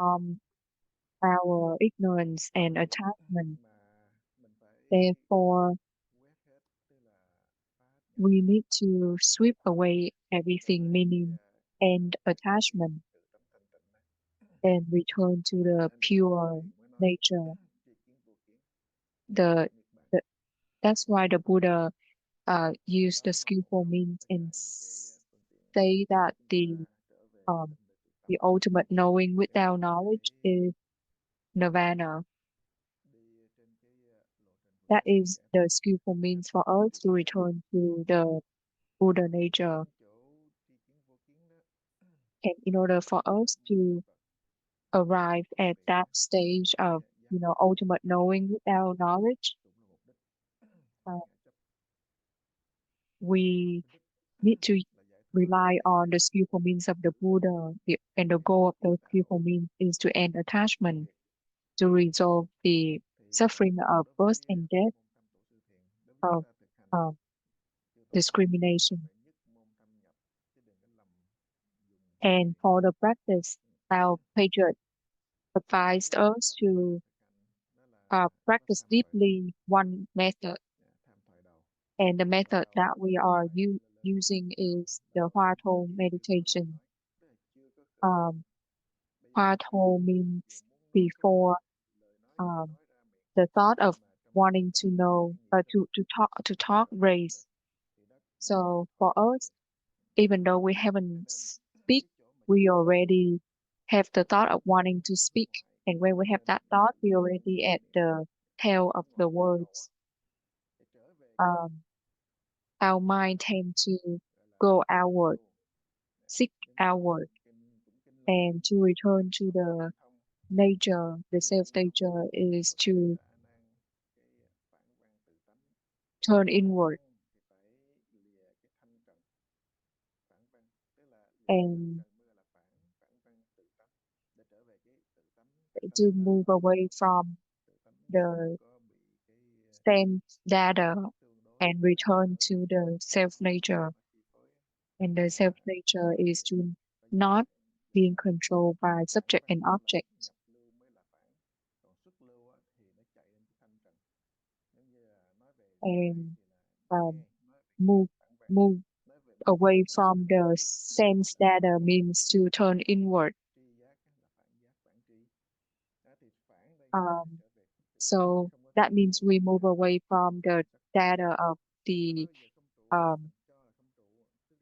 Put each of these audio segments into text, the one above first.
our ignorance and attachment. Therefore, we need to sweep away everything meaning and attachment and return to the pure nature. The, the that's why the Buddha used the skillful means and say that the ultimate knowing without knowledge is nirvana. That is the skillful means for us to return to the Buddha nature. And in order for us to arrive at that stage of, ultimate knowing without knowledge, uh, we need to rely on the skillful means of the Buddha. And the goal of those skillful means is to end attachment, to resolve the suffering of birth and death, of uh, discrimination. And for the practice, our patriarch advised us to practice deeply one method. And the method that we are using is the Hoa Thô meditation. Hoa Thô means before the thought of wanting to know, to talk raise. So for us, even though we haven't speak, we already have the thought of wanting to speak. And when we have that thought, we already at the tail of the words. Our mind tend to go outward, seek outward, and to return to the nature, the self nature is to turn inward and to move away from the sense data and return to the self nature. And the self nature is to not being controlled by subject and object, and move move away from the sense data means to turn inward. So that means we move away from the data of the um,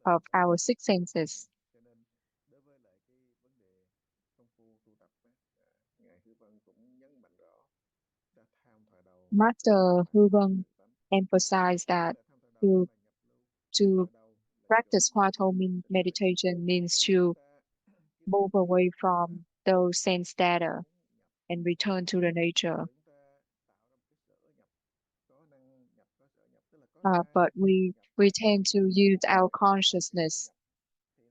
of our six senses. Master Hư Vân emphasized that to to practice Hoa Thô meditation means to move away from those sense data and return to the nature. But we tend to use our consciousness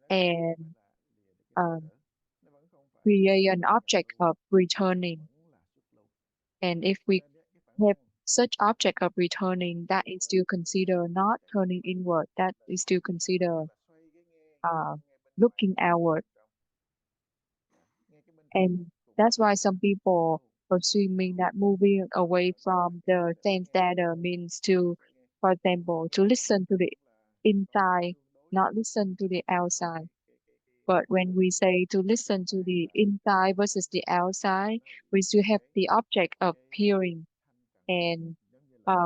and create an object of returning. And if we have such object of returning, that is still considered not turning inward. That is still considered looking outward. And that's why some people assuming that moving away from the sense data means to, for example, to listen to the inside, not listen to the outside. But when we say to listen to the inside versus the outside, we still have the object of hearing and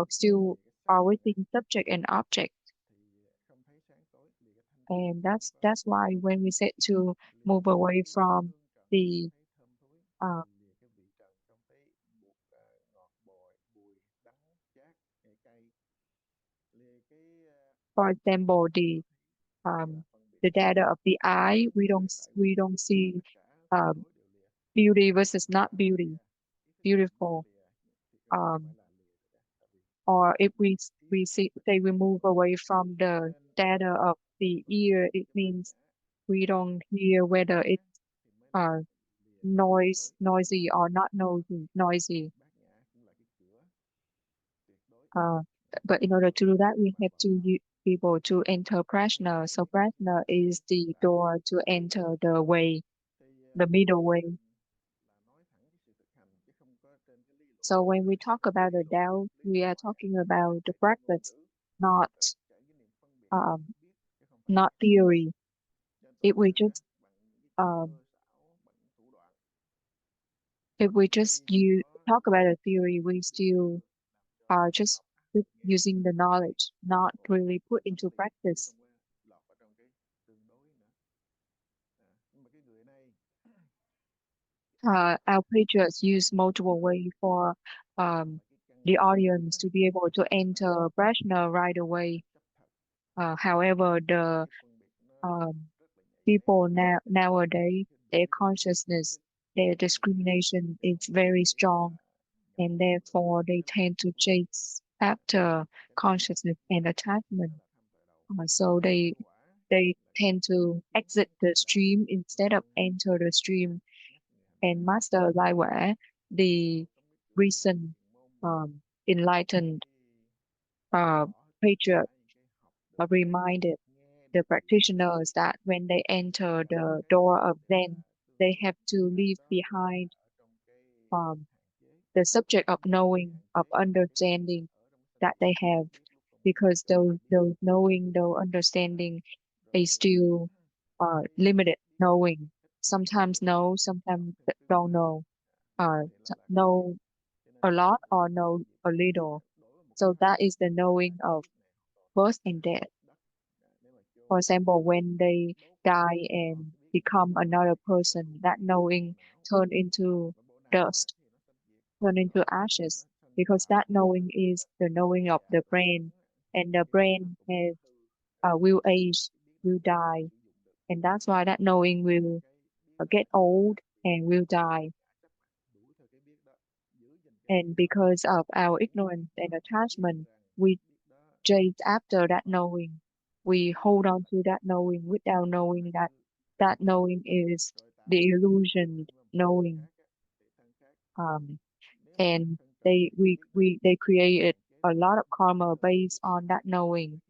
still are within subject and object. And that's why when we said to move away from the for example, the data of the eye, we don't see beauty versus not beautiful. Or if we say we move away from the data of the ear, it means we don't hear whether it's noisy or not noisy. But in order to do that, we have to be able to enter prajna. So prajna is the door to enter the way, the middle way. So when we talk about the Tao, we are talking about the practice, not um, not theory. If we just um, if we just talk about a theory, we still are just using the knowledge, not really put into practice. Our preachers use multiple ways for the audience to be able to enter prajna right away. However, the um, people nowadays, their consciousness, their discrimination is very strong, and therefore they tend to chase after consciousness and attachment. So they tend to exit the stream instead of enter the stream. And Master Lai Quả, the recent enlightened uh, preacher, reminded the practitioners that when they enter the door of Zen, they have to leave behind um, the subject of knowing, of understanding that they have, because those knowing, those understanding, they still limited knowing. Sometimes know, sometimes don't know. Know a lot or know a little. So that is the knowing of birth and death. For example, when they die and become another person, that knowing turn into dust, turn into ashes, because that knowing is the knowing of the brain, and the brain has will age, will die, and that's why that knowing will get old and will die. And because of our ignorance and attachment, we chase after that knowing. We hold on to that knowing without knowing that that knowing is the illusion knowing. Um, and they created a lot of karma based on that knowing.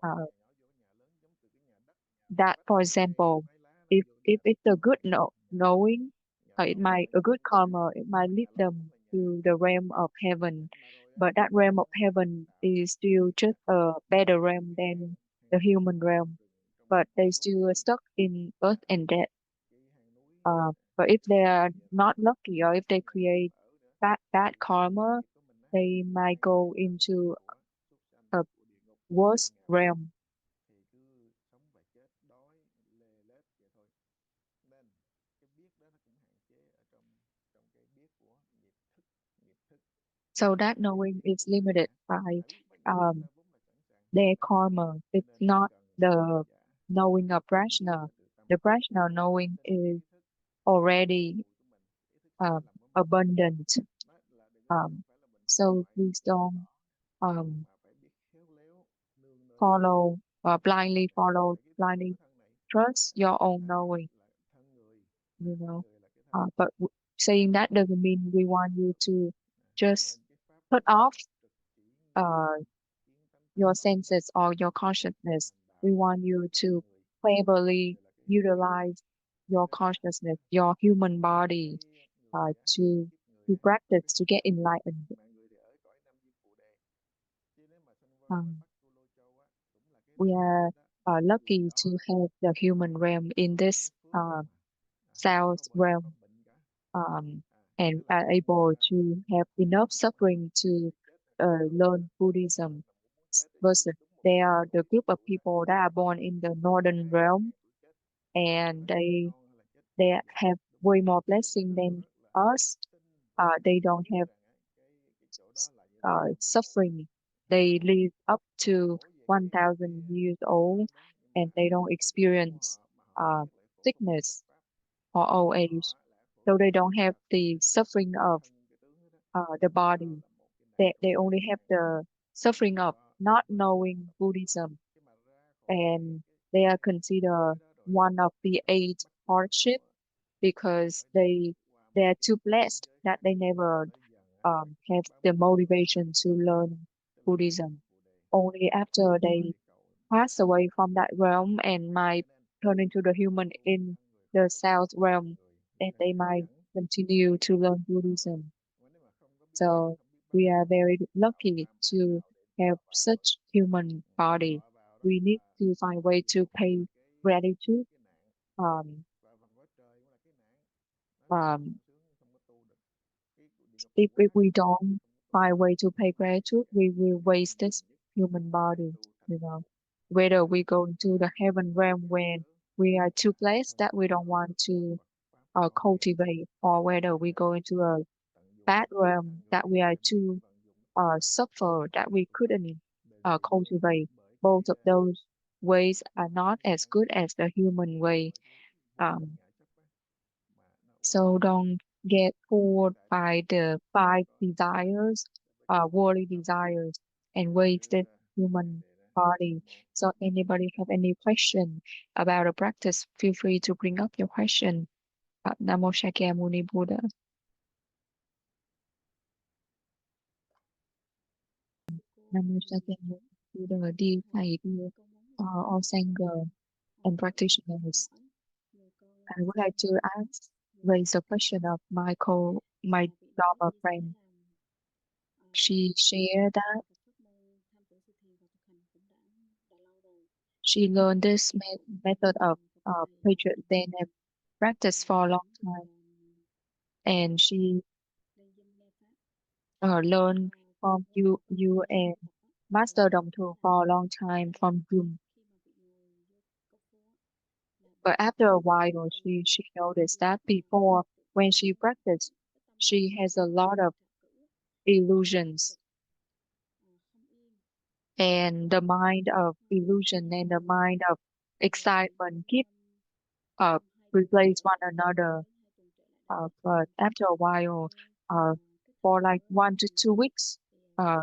Uh, that, for example, if it's a good knowing, it might a good karma, it might lead them to the realm of heaven, but that realm of heaven is still just a better realm than the human realm, but they still are stuck in birth and death. But if they are not lucky, or if they create bad karma, they might go into a worse realm. So that knowing is limited by um, their karma. It's not the knowing of prajna. The prajna knowing is already abundant. Um, so please don't um, blindly trust your own knowing, you know. But saying that doesn't mean we want you to just cut off uh, your senses or your consciousness. We want you to cleverly utilize your consciousness, your human body, to practice to get enlightened. Um, we are lucky to have the human realm in this south realm, and are able to have enough suffering to learn Buddhism. Versus there are the group of people that are born in the northern realm, and they have way more blessing than us. They don't have suffering. They live up to 1,000 years old, and they don't experience uh, sickness or old age. So they don't have the suffering of the body. They only have the suffering of not knowing Buddhism, and they are considered one of the eight hardships because they are too blessed that they never have the motivation to learn Buddhism. Only after they pass away from that realm and might turn into the human in the south realm, then they might continue to learn Buddhism. So we are very lucky to have such human body. We need to find way to pay gratitude. Um, um, if we don't find way to pay gratitude, we will waste this human body, you know. Whether we go into the heaven realm when we are too blessed that we don't want to cultivate, or whether we go into a bad realm that we are too suffer that we couldn't cultivate. Both of those ways are not as good as the human way. Um, so don't get fooled by the five desires, worldly desires, and wasted human body. So anybody have any question about the practice, feel free to bring up your question. Namo Shakyamuni Buddha. Namo Shakyamuni Buddha, dear thầy, dear all Sangha and practitioners. I would like to raise a question of my Dharma friend. She shared that she learned this method of Patriot Zen and practiced for a long time, and she learned from you and Master Tu for a long time from Jung. But after a while, she noticed that before, when she practiced, she has a lot of illusions, and the mind of illusion and the mind of excitement keep uh, replace one another. But after a while, uh, for like 1 to 2 weeks, uh,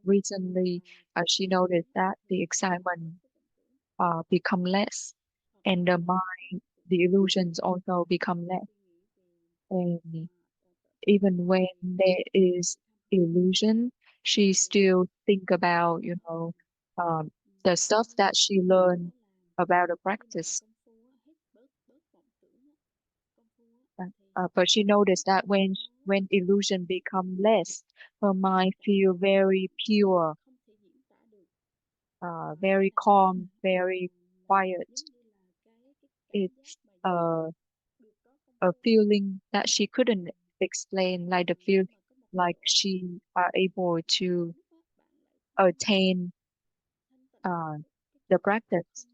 recently, she noticed that the excitement become less, and the illusions also become less. And even when there is illusion, she still think about, um, the stuff that she learned about the practice. But she noticed that when illusion become less, her mind feel very pure, very calm, very quiet. It's a feeling that she couldn't explain, like the feel like she are able to attain uh, the practice.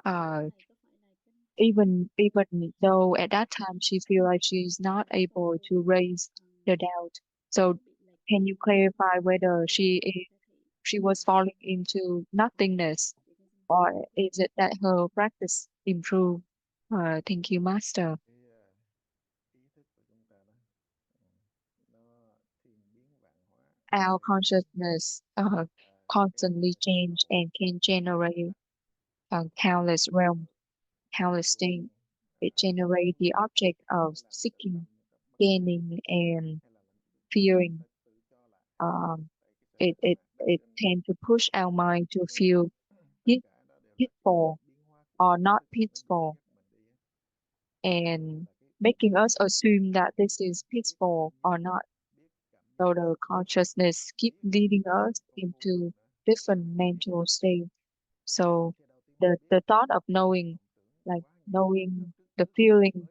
Uh, even though at that time she feel like she's not able to raise the doubt. So can you clarify whether she was falling into nothingness, or is it that her practice improved? Thank you, Master. Our consciousness constantly change and can generate countless realms, countless states. It generates the object of seeking, gaining, and fearing. Um, it tends to push our mind to feel peace- peaceful or not peaceful, and making us assume that this is peaceful or not. So the consciousness keep leading us into different mental states. So the thought of knowing, like knowing the feeling,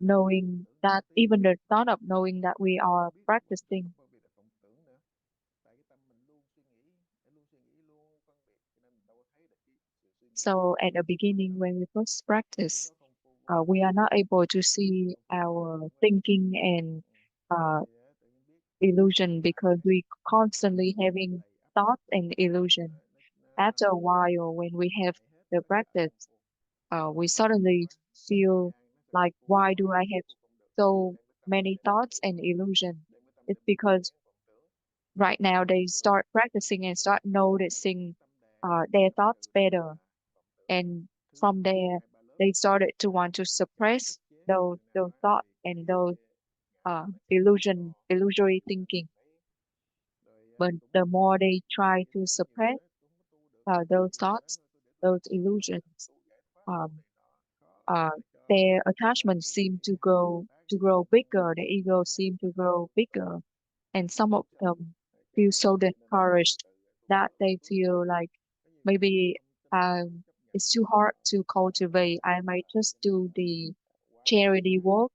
knowing that even the thought of knowing that we are practicing. So at the beginning, when we first practice, we are not able to see our thinking and uh, illusion because we constantly having thoughts and illusion. After a while, when we have the practice, we suddenly feel like, why do I have so many thoughts and illusion? It's because right now they start practicing and start noticing their thoughts better, and from there they started to want to suppress those thoughts and those illusory thinking. But the more they try to suppress those thoughts, those illusions, um, their attachments seem to grow bigger, their ego seem to grow bigger, and some of them feel so discouraged that they feel like maybe it's too hard to cultivate. I might just do the charity work,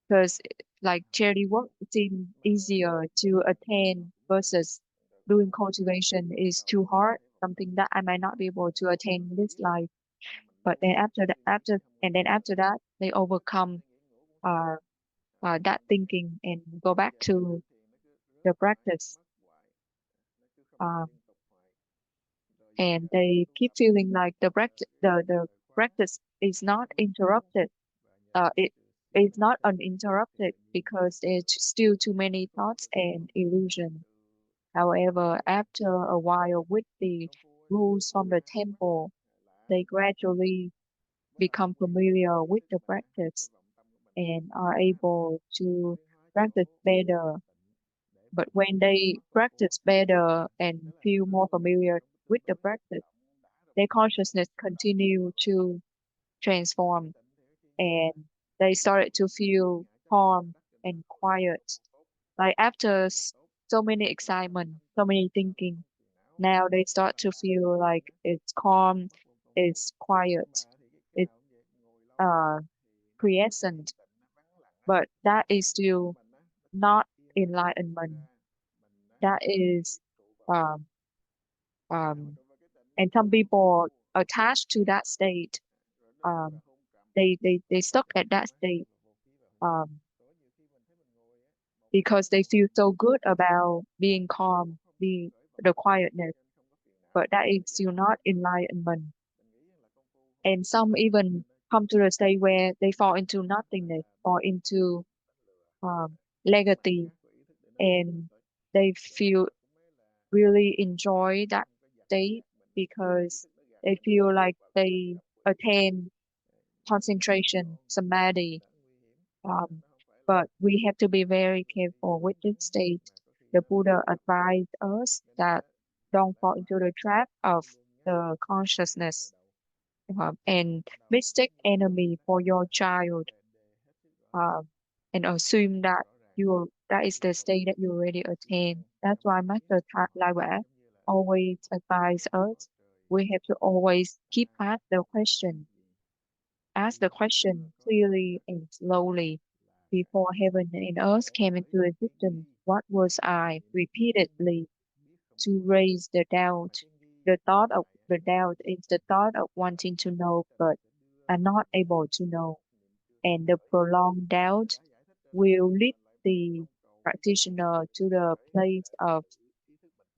because like charity work seems easier to attain versus doing cultivation is too hard, something that I might not be able to attain in this life. But then after that, they overcome uh, that thinking and go back to the practice. Um, and they keep feeling like the practice is not interrupted. It is not uninterrupted because there's still too many thoughts and illusion. However, after a while, with the rules from the temple, they gradually become familiar with the practice and are able to practice better. But when they practice better and feel more familiar with the practice, their consciousness continue to transform, and they started to feel calm and quiet. Like after so many excitement, so many thinking, now they start to feel like it's calm, it's quiet, it's uh present. But that is still not enlightenment. That is um um and some people attached to that state. Um they stuck at that state um because they feel so good about being calm, the quietness, but that is still not enlightenment. And some even come to the state where they fall into nothingness or into legacy, and they feel really enjoy that state because they feel like they attain concentration, samadhi. Um, but we have to be very careful with this state. The Buddha advised us that don't fall into the trap of the consciousness and mistake enemy for your child, um, and assume that that is the state that you already attain. That's why Master Lai always advise us we have to always keep ask the question clearly and slowly. Before heaven and earth came into existence, what was I? Repeatedly to raise the doubt. The thought of the doubt is the thought of wanting to know but are not able to know. And the prolonged doubt will lead the practitioner to the place of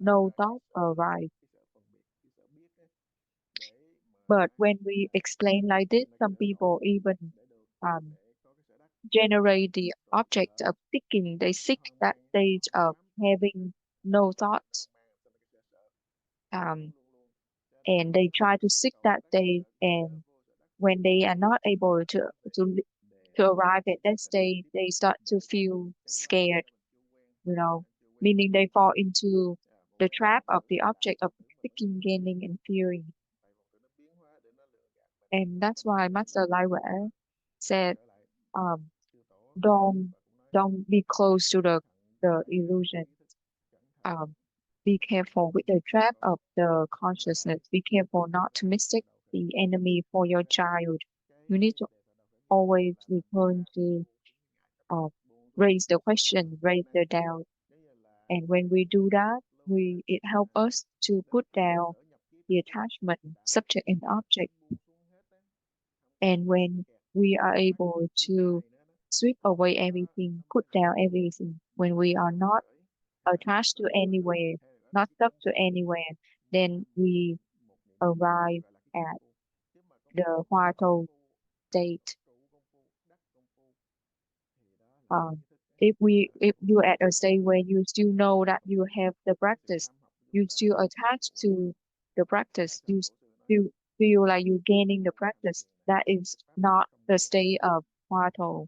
no thought arise. But when we explain like this, some people even um, generate the object of seeking. They seek that stage of having no thoughts, um, and they try to seek that stage. And when they are not able to to arrive at that stage, they start to feel scared. Meaning they fall into the trap of the object of seeking, gaining, and fearing. And that's why Master Lai said, um, don't don't be close to the illusion. Um, be careful with the trap of the consciousness. Be careful not to mistake the enemy for your child. You need to always return to uh, raise the question, raise the doubt. And when we do that, it helps us to put down the attachment, subject and object. And when we are able to sweep away everything, put down everything, when we are not attached to anywhere, not stuck to anywhere, then we arrive at the Hoa state. Um, if you're at a state where you still know that you have the practice, you still attached to the practice, you still feel like you're gaining the practice, that is not the state of Hoa.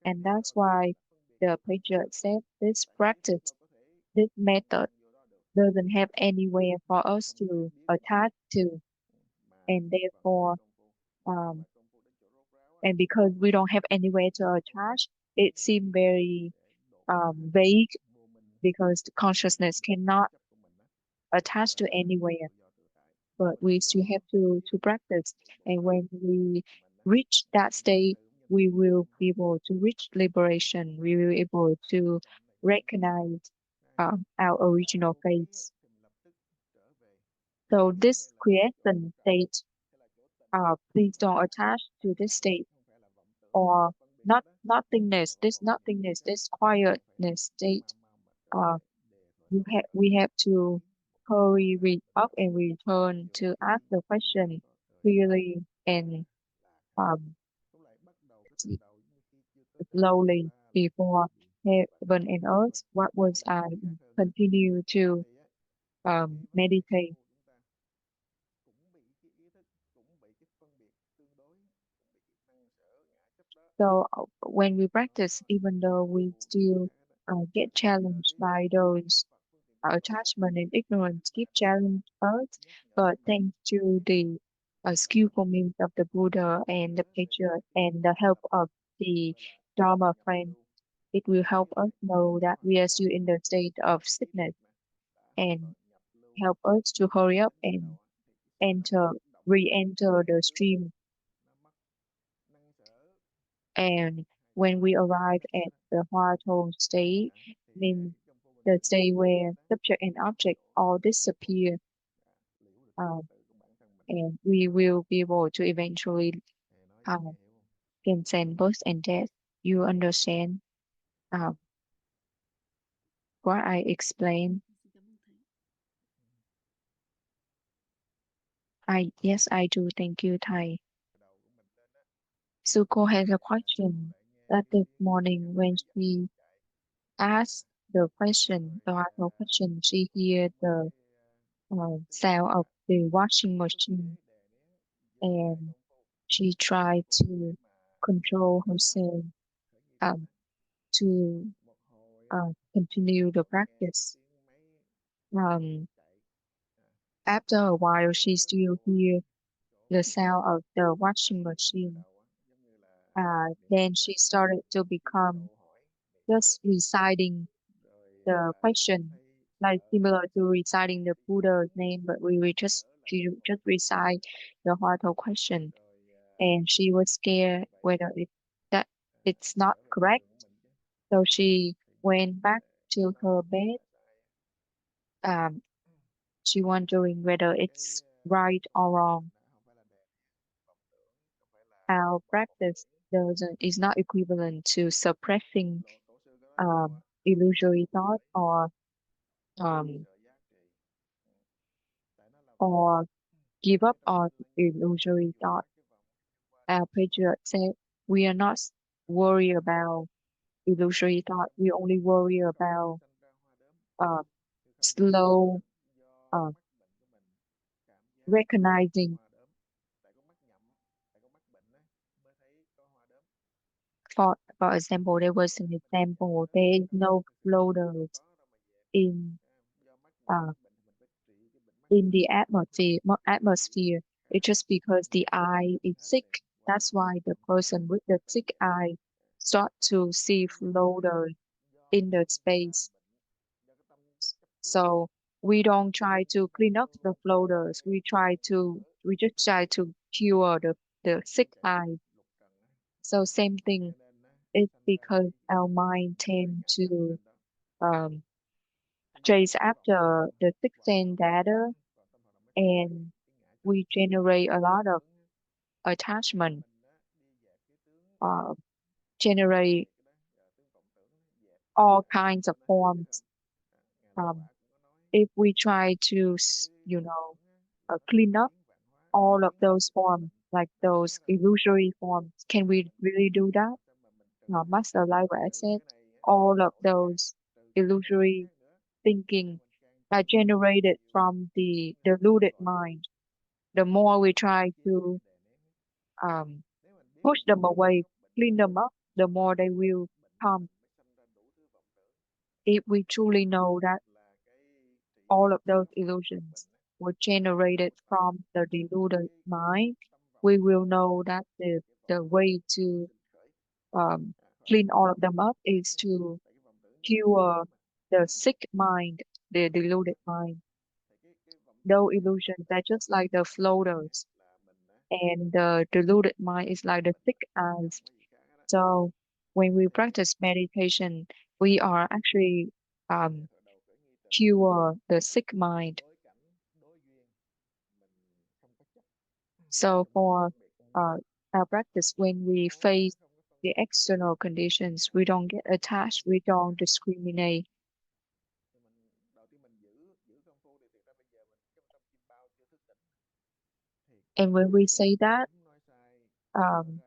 And that's why the preacher said this practice, this method doesn't have anywhere for us to attach to. and therefore, and because we don't have anywhere to attach, it seems very vague because the consciousness cannot attach to anywhere. But we still have to practice, and when we reach that state, we will be able to reach liberation. We will be able to recognize our original face. So this quiescent state, please don't attach to this state, or nothingness. This nothingness, this quietness state. Uh, we have to hurry up and return to ask the question clearly and um, slowly before heaven and earth. What was I continue to meditate? So when we practice, even though we still get challenged by those attachment and ignorance, keep challenge us, but thanks to the skillful means of the Buddha and the picture and the help of the Dharma friend, it will help us know that we are still in the state of sickness and help us to hurry up and enter, re-enter the stream. And when we arrive at the Hoa Thong state, means the state where subject and object all disappear, uh, and we will be able to eventually uh, transcend birth and death. You understand uh, what I explained? Yes, I do. Thank you, Thầy. Suko has a question that this morning when she asked the question, the actual question, she heard the sound of the washing machine, and she tried to control herself um, to continue the practice. After a while, she still hear the sound of the washing machine. Then she started to become just reciting the question, like similar to reciting the Buddha's name, but she just recite the Huatou question, and she was scared whether that it's not correct, so she went back to her bed. Um, she wondering whether it's right or wrong. Our practice doesn't is not equivalent to suppressing illusory thought um, or give up on illusory thought. Our patriarch said, we are not worried about illusory thought. We only worry about uh, slow uh, recognizing. For example, there was an example. There is no floaters in uh, in the atmosphere. It's just because the eye is sick. That's why the person with the sick eye start to see floaters in the space. So we don't try to clean up the floaters. We just try to cure the sick eye. So same thing. It's because our mind tend to um, chase after the sixth sense data, and we generate a lot of attachment, uh, generate all kinds of forms. Um, if we try to, clean up all of those forms, like those illusory forms, can we really do that? Master, like what I said, all of those illusory thinking are generated from the deluded mind. The more we try to um, push them away, clean them up, the more they will come. If we truly know that all of those illusions were generated from the deluded mind, we will know that the way to um, clean all of them up is to cure the sick mind, the deluded mind. Though illusions are just like the floaters, and the deluded mind is like the sick eyes. So when we practice meditation, we are actually um, cure the sick mind. So for our practice, when we face the external conditions, we don't get attached, we don't discriminate. And when we say that, um,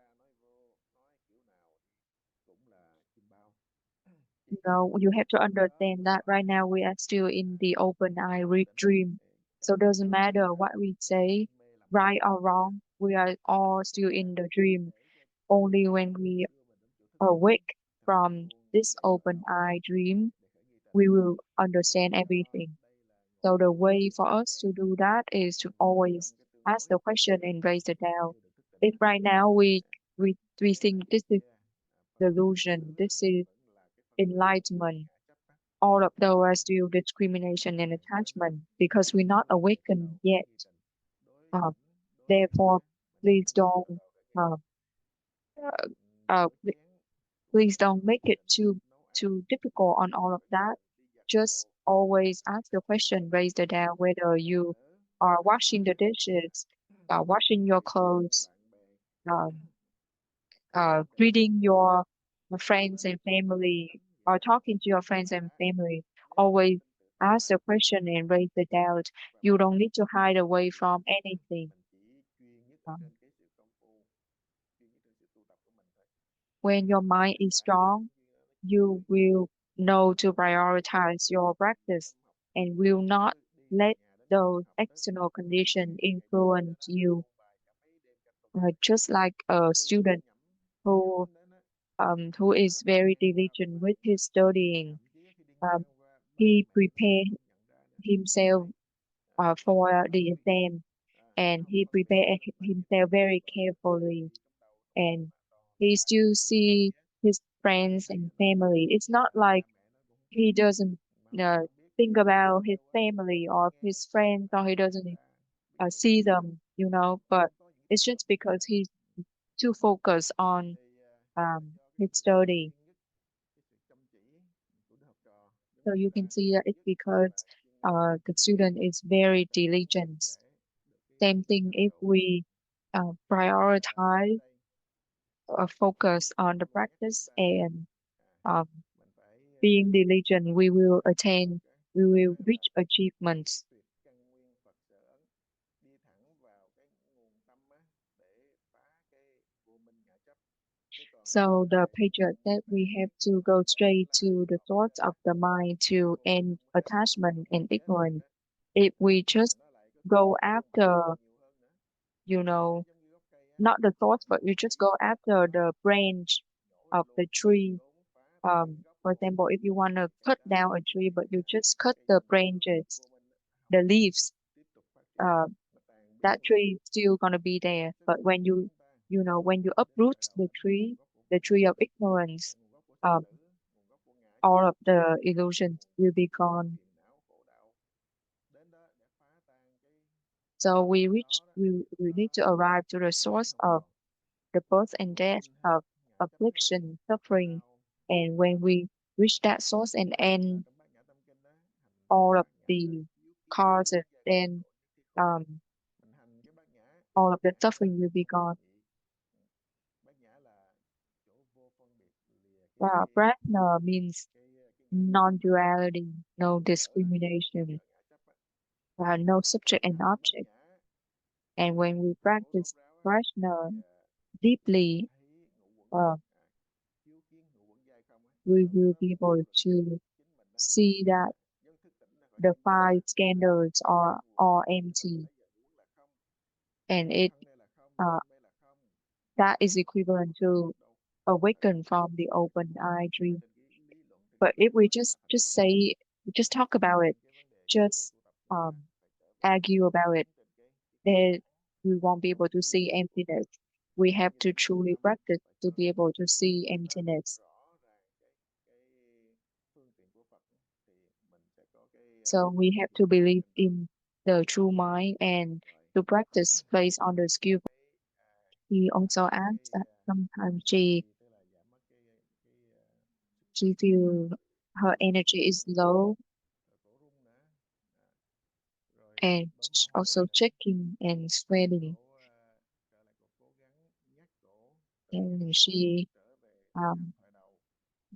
you have to understand that right now we are still in the open eye dream. So it doesn't matter what we say, right or wrong, we are all still in the dream. Only when we awake from this open eye dream, we will understand everything. So the way for us to do that is to always ask the question and raise the doubt. If right now we think this is delusion, this is enlightenment, all of those are still discrimination and attachment because we're not awakened yet. Uh, Therefore, please don't uh, uh, please don't make it too difficult on all of that. Just always ask the question, raise the doubt whether you are washing the dishes, washing your clothes, um, greeting your friends and family, or talking to your friends and family. Always ask the question and raise the doubt. You don't need to hide away from anything. Um, when your mind is strong, you will know to prioritize your practice and will not let those external conditions influence you. Just like a student who who is very diligent with his studying, um, he prepared himself for the exam and he prepared himself very carefully and he still see his friends and family. It's not like he doesn't uh, think about his family or his friends or he doesn't see them, but it's just because he's too focused on his study. So you can see that it's because the student is very diligent. Same thing if we prioritize focus on the practice and um, being diligent, we will reach achievements. So the patriot that we have to go straight to the source of the mind to end attachment and ignorance. If we just go after, you know, not the source, but you just go after the branch of the tree. For example, if you want to cut down a tree, but you just cut the branches, the leaves, uh, that tree is still gonna be there. But when you uproot the tree of ignorance, um, all of the illusions will be gone. So we need to arrive to the source of the birth and death of affliction, suffering, and when we reach that source and end all of the causes, then um, all of the suffering will be gone. Prajna means non-duality, no discrimination, no subject and object. And when we practice prajna deeply, uh, we will be able to see that the five scandals are all empty, and it uh, that is equivalent to awaken from the open eye dream. But if we just talk about it, just um argue about it, then we won't be able to see emptiness. We have to truly practice to be able to see emptiness. So we have to believe in the true mind and to practice based on the skill. He also adds that sometimes she feel her energy is low and also checking and sweating. And she um,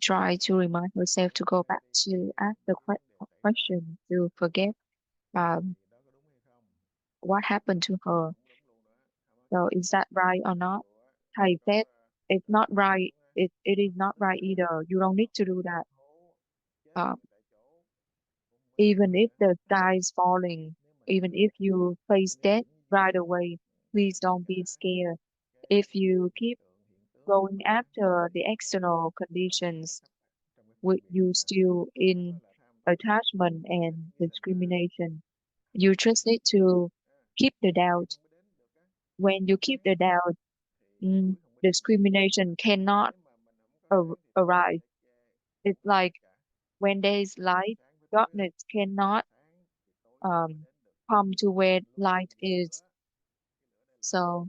try to remind herself to go back to ask the question to forget um, what happened to her. So is that right or not? Thầy said it's not right. It is not right either. You don't need to do that. Uh, even if the sky is falling, even if you face death right away, please don't be scared. If you keep going after the external conditions, with you still in attachment and discrimination. You just need to keep the doubt. When you keep the doubt, discrimination cannot arise. It's like when there is light, darkness cannot um, come to where light is. So,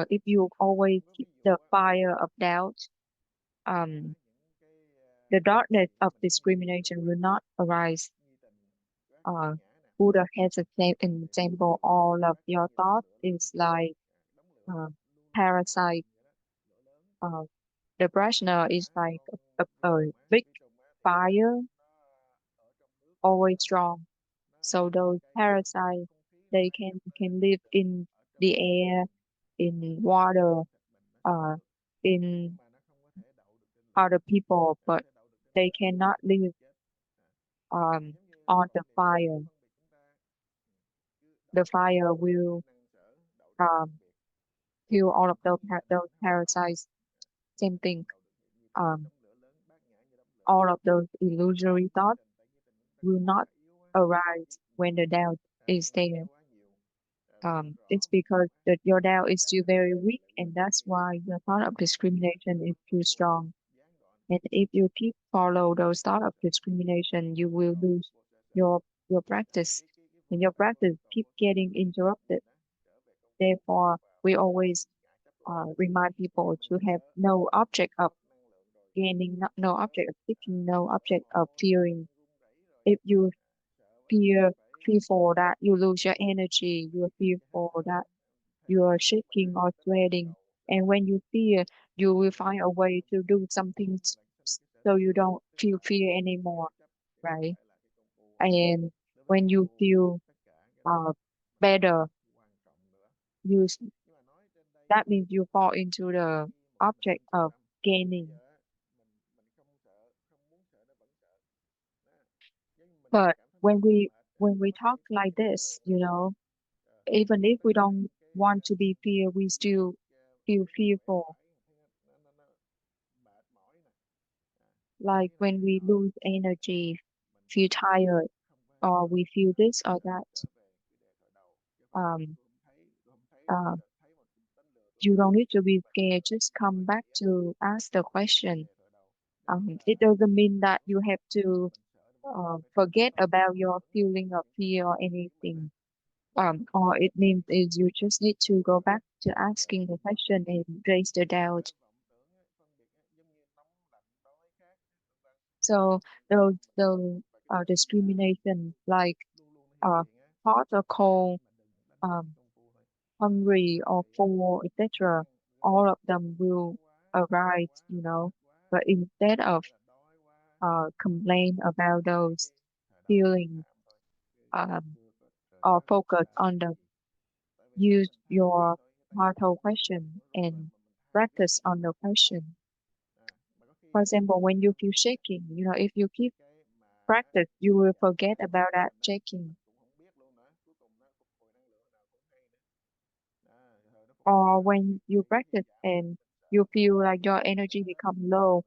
if you always keep the fire of doubt, um, the darkness of discrimination will not arise. Uh, Buddha has a an example. All of your thoughts is like uh, parasite. Uh, the prajna is like a big fire, always strong. So those parasites, they can live in the air, in water, uh, in other people, but they cannot live on the fire. The fire will um, kill all of those parasites. Same thing. Um, all of those illusory thoughts will not arise when the doubt is there. It's because that your doubt is still very weak, and that's why the thought of discrimination is too strong. And if you keep follow those thought of discrimination, you will lose your your practice, and your practice keep getting interrupted. Therefore, we always remind people to have no object of gaining, no object of seeking, no object of fearing. If you fear fearful that you lose your energy, you are fearful that you are shaking or sweating. And when you fear, you will find a way to do something so you don't feel fear anymore, right? And when you feel uh, better, you s- that means you fall into the object of gaining. But when we talk like this, even if we don't want to be fear, we still feel fearful. Like when we lose energy, feel tired, or we feel this or that. Um, uh, you don't need to be scared. Just come back to ask the question. It doesn't mean that you have to forget about your feeling of fear or anything. Or it means is you just need to go back to asking the question and raise the doubt. So those discrimination like uh, hot or cold, um, hungry or full, etc. All of them will arise. But instead of complain about those feelings, um, or focus on the use your mental question and practice on the question. For example, when you feel shaking, if you keep practice, you will forget about that shaking. Or when you practice and you feel like your energy become low,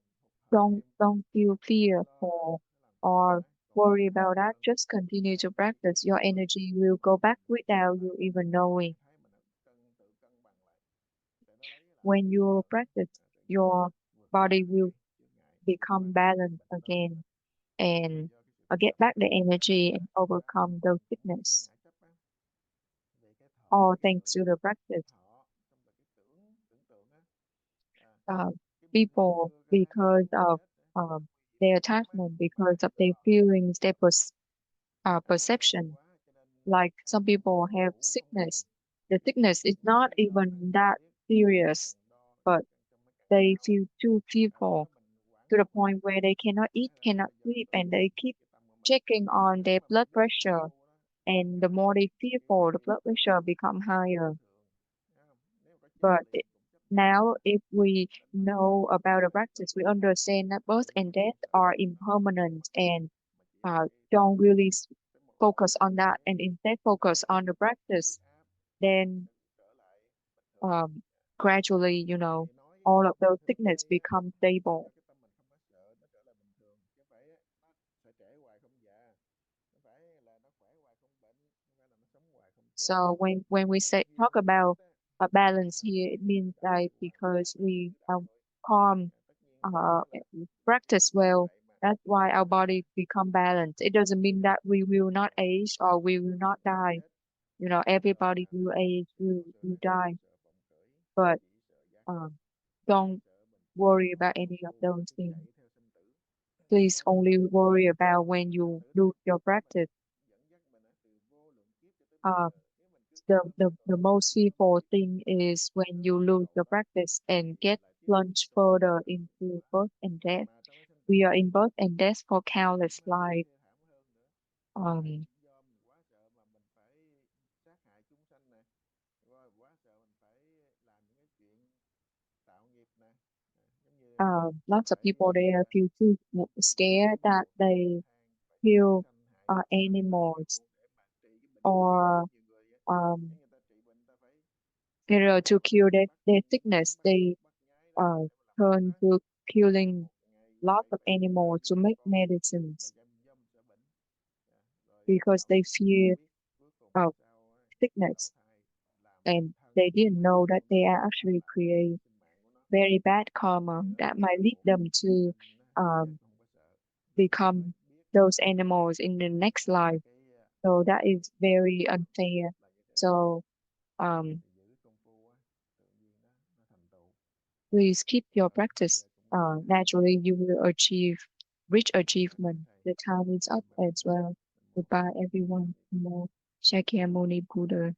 don't feel fear for or worry about that. Just continue to practice. Your energy will go back without you even knowing. When you practice, your body will become balanced again and get back the energy and overcome those sickness. All thanks to the practice. People, because of their attachment, because of their feelings, their perception. Like some people have sickness. The sickness is not even that serious, but they feel too fearful to the point where they cannot eat, cannot sleep, and they keep checking on their blood pressure. And the more they fearful, the blood pressure become higher. But now, if we know about the practice, we understand that birth and death are impermanent and don't really focus on that and instead focus on the practice. Then um, gradually, all of those sickness become stable. So when we say talk about a balance here, it means like because we calm, uh, practice well, that's why our body become balanced. It doesn't mean that we will not age or we will not die. Everybody will age, will die, but um, don't worry about any of those things. Please only worry about when you lose your practice. Uh, the most fearful thing is when you lose your practice and get plunged further into birth and death. We are in birth and death for countless lives. Um, Lots of people they feel too scared that they kill animals or um, to cure their sickness. They uh, turn to killing lots of animals to make medicines because they fear of sickness and they didn't know that they are actually create very bad karma that might lead them to um, become those animals in the next life. So that is very unfair. So um, please keep your practice. Naturally, you will achieve rich achievement. The time is up as well. Goodbye, everyone. Namo Shakyamuni Buddha.